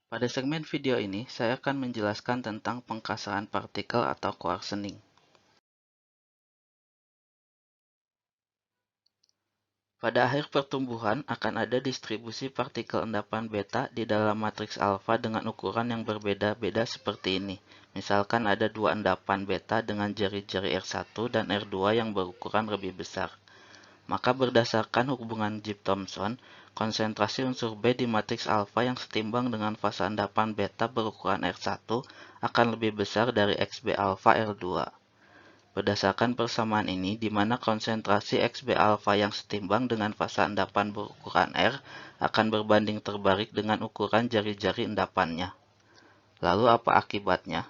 Pada segmen video ini, saya akan menjelaskan tentang pengkasaran partikel atau coarsening. Pada akhir pertumbuhan akan ada distribusi partikel endapan beta di dalam matriks alfa dengan ukuran yang berbeda-beda seperti ini. Misalkan ada dua endapan beta dengan jari-jari R1 dan R2 yang berukuran lebih besar. Maka berdasarkan hubungan Gibbs-Thomson, konsentrasi unsur B di matriks alfa yang setimbang dengan fase endapan beta berukuran R1 akan lebih besar dari XB alfa R2. Berdasarkan persamaan ini, di mana konsentrasi XB alfa yang setimbang dengan fase endapan berukuran R akan berbanding terbalik dengan ukuran jari-jari endapannya. Lalu apa akibatnya?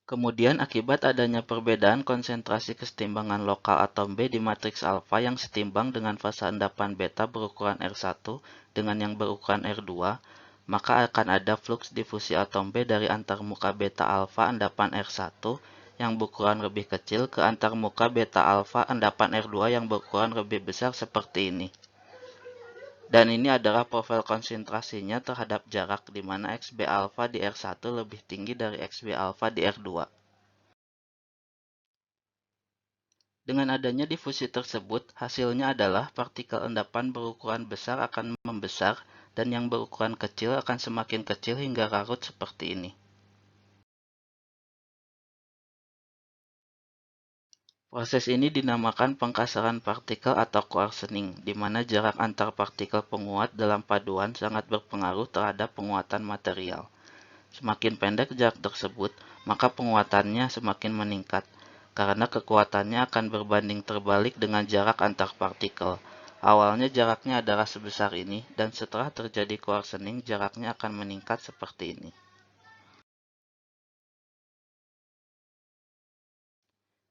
Kemudian akibat adanya perbedaan konsentrasi kesetimbangan lokal atom B di matriks alfa yang setimbang dengan fase endapan beta berukuran R1 dengan yang berukuran R2, maka akan ada fluks difusi atom B dari antarmuka beta alfa endapan R1 yang berukuran lebih kecil ke antarmuka beta alfa endapan R2 yang berukuran lebih besar seperti ini. Dan ini adalah profil konsentrasinya terhadap jarak di mana XB alfa di R1 lebih tinggi dari XB alfa di R2. Dengan adanya difusi tersebut, hasilnya adalah partikel endapan berukuran besar akan membesar dan yang berukuran kecil akan semakin kecil hingga larut seperti ini. Proses ini dinamakan pengkasaran partikel atau coarsening, di mana jarak antar partikel penguat dalam paduan sangat berpengaruh terhadap penguatan material. Semakin pendek jarak tersebut, maka penguatannya semakin meningkat, karena kekuatannya akan berbanding terbalik dengan jarak antar partikel. Awalnya jaraknya adalah sebesar ini, dan setelah terjadi coarsening, jaraknya akan meningkat seperti ini.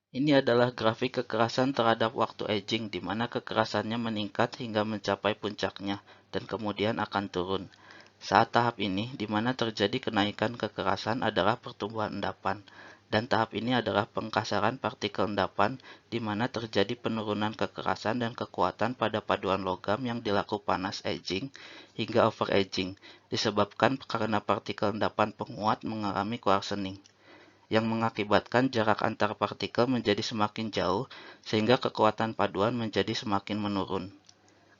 Ini adalah grafik kekerasan terhadap waktu aging, di mana kekerasannya meningkat hingga mencapai puncaknya, dan kemudian akan turun. Saat tahap ini, di mana terjadi kenaikan kekerasan adalah pertumbuhan endapan, dan tahap ini adalah pengkasaran partikel endapan, di mana terjadi penurunan kekerasan dan kekuatan pada paduan logam yang dilakukan panas aging hingga overaging, disebabkan karena partikel endapan penguat mengalami coarsening, yang mengakibatkan jarak antar partikel menjadi semakin jauh sehingga kekuatan paduan menjadi semakin menurun.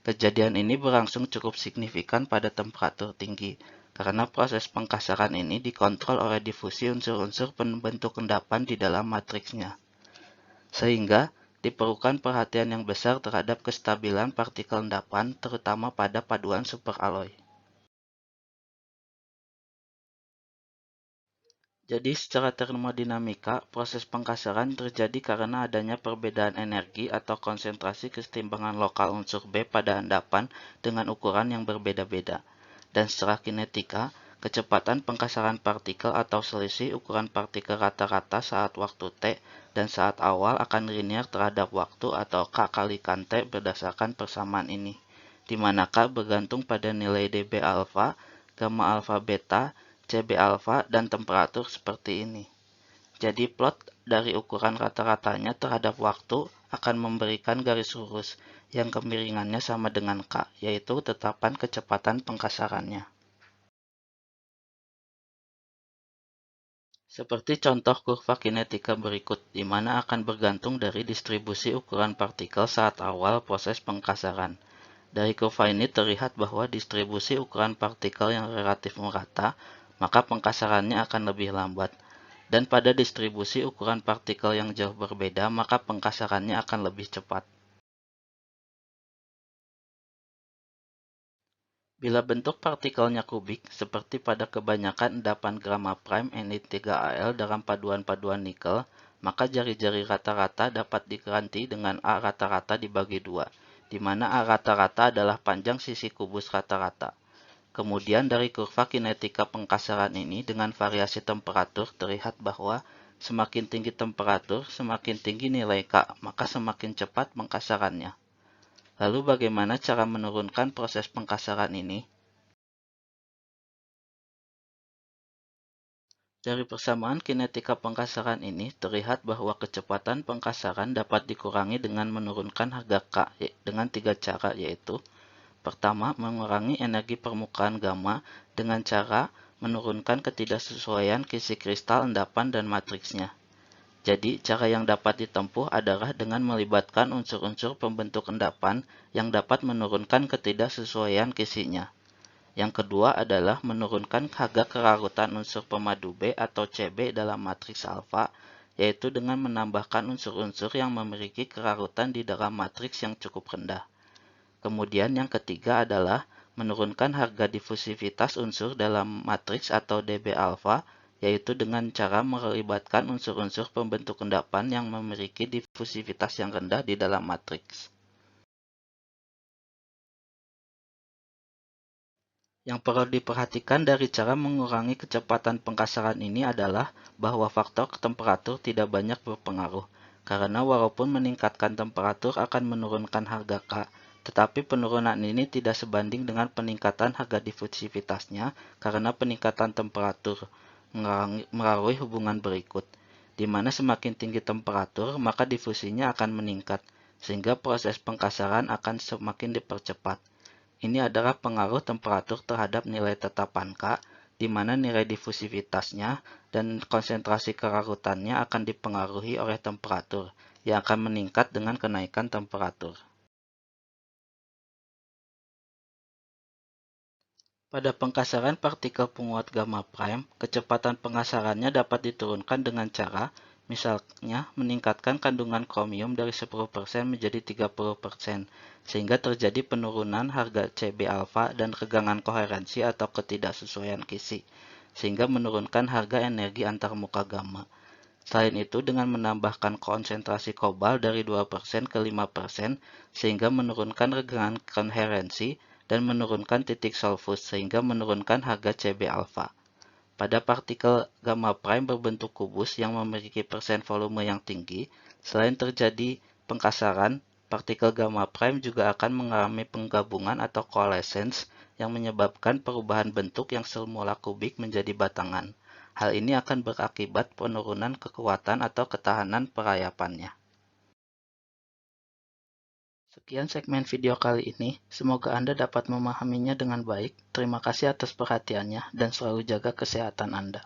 Kejadian ini berlangsung cukup signifikan pada temperatur tinggi, karena proses pengkasaran ini dikontrol oleh difusi unsur-unsur pembentuk endapan di dalam matriksnya. Sehingga diperlukan perhatian yang besar terhadap kestabilan partikel endapan, terutama pada paduan superalloy. Jadi secara termodinamika, proses pengkasaran terjadi karena adanya perbedaan energi atau konsentrasi kesetimbangan lokal unsur B pada endapan dengan ukuran yang berbeda-beda. Dan secara kinetika, kecepatan pengkasaran partikel atau selisih ukuran partikel rata-rata saat waktu T dan saat awal akan linear terhadap waktu atau K kalikan T berdasarkan persamaan ini, di mana K bergantung pada nilai dB alfa, gamma alfa beta, CB alfa, dan temperatur seperti ini. Jadi plot dari ukuran rata-ratanya terhadap waktu akan memberikan garis lurus yang kemiringannya sama dengan K, yaitu tetapan kecepatan pengkasarannya. Seperti contoh kurva kinetika berikut, di mana akan bergantung dari distribusi ukuran partikel saat awal proses pengkasaran. Dari kurva ini terlihat bahwa distribusi ukuran partikel yang relatif merata, maka pengkasarannya akan lebih lambat. Dan pada distribusi ukuran partikel yang jauh berbeda, maka pengkasarannya akan lebih cepat. Bila bentuk partikelnya kubik, seperti pada kebanyakan endapan gamma prime Ni3Al dalam paduan-paduan nikel, maka jari-jari rata-rata dapat diganti dengan A rata-rata dibagi 2, di mana A rata-rata adalah panjang sisi kubus rata-rata. Kemudian dari kurva kinetika pengkasaran ini dengan variasi temperatur terlihat bahwa semakin tinggi temperatur, semakin tinggi nilai K, maka semakin cepat pengkasarannya. Lalu bagaimana cara menurunkan proses pengkasaran ini? Dari persamaan kinetika pengkasaran ini terlihat bahwa kecepatan pengkasaran dapat dikurangi dengan menurunkan harga K dengan 3 cara, yaitu Pertama, mengurangi energi permukaan gamma dengan cara menurunkan ketidaksesuaian kisi kristal endapan dan matriksnya. Jadi, cara yang dapat ditempuh adalah dengan melibatkan unsur-unsur pembentuk endapan yang dapat menurunkan ketidaksesuaian kisinya. Yang kedua adalah menurunkan harga kerarutan unsur pemadu B atau Cb dalam matriks alfa, yaitu dengan menambahkan unsur-unsur yang memiliki kerarutan di dalam matriks yang cukup rendah. Kemudian yang ketiga adalah menurunkan harga difusivitas unsur dalam matriks atau dB alfa, yaitu dengan cara melibatkan unsur-unsur pembentuk endapan yang memiliki difusivitas yang rendah di dalam matriks. Yang perlu diperhatikan dari cara mengurangi kecepatan pengkasaran ini adalah bahwa faktor temperatur tidak banyak berpengaruh, karena walaupun meningkatkan temperatur akan menurunkan harga K, tetapi penurunan ini tidak sebanding dengan peningkatan harga difusivitasnya karena peningkatan temperatur melalui hubungan berikut, di mana semakin tinggi temperatur maka difusinya akan meningkat, sehingga proses pengkasaran akan semakin dipercepat. Ini adalah pengaruh temperatur terhadap nilai tetapan K, di mana nilai difusivitasnya dan konsentrasi kerarutannya akan dipengaruhi oleh temperatur, yang akan meningkat dengan kenaikan temperatur. Pada pengkasaran partikel penguat gamma prime, kecepatan pengkasarannya dapat diturunkan dengan cara, misalnya meningkatkan kandungan kromium dari 10% menjadi 30%, sehingga terjadi penurunan harga Cb alfa dan kegangan koherensi atau ketidaksesuaian kisi, sehingga menurunkan harga energi antarmuka gamma. Selain itu, dengan menambahkan konsentrasi kobal dari 2% ke 5%, sehingga menurunkan kegangan koherensi dan menurunkan titik solfus sehingga menurunkan harga Cb alfa. Pada partikel gamma prime berbentuk kubus yang memiliki persen volume yang tinggi, selain terjadi pengkasaran, partikel gamma prime juga akan mengalami penggabungan atau coalescence yang menyebabkan perubahan bentuk yang semula kubik menjadi batangan. Hal ini akan berakibat penurunan kekuatan atau ketahanan perayapannya. Sekian segmen video kali ini, semoga Anda dapat memahaminya dengan baik. Terima kasih atas perhatiannya dan selalu jaga kesehatan Anda.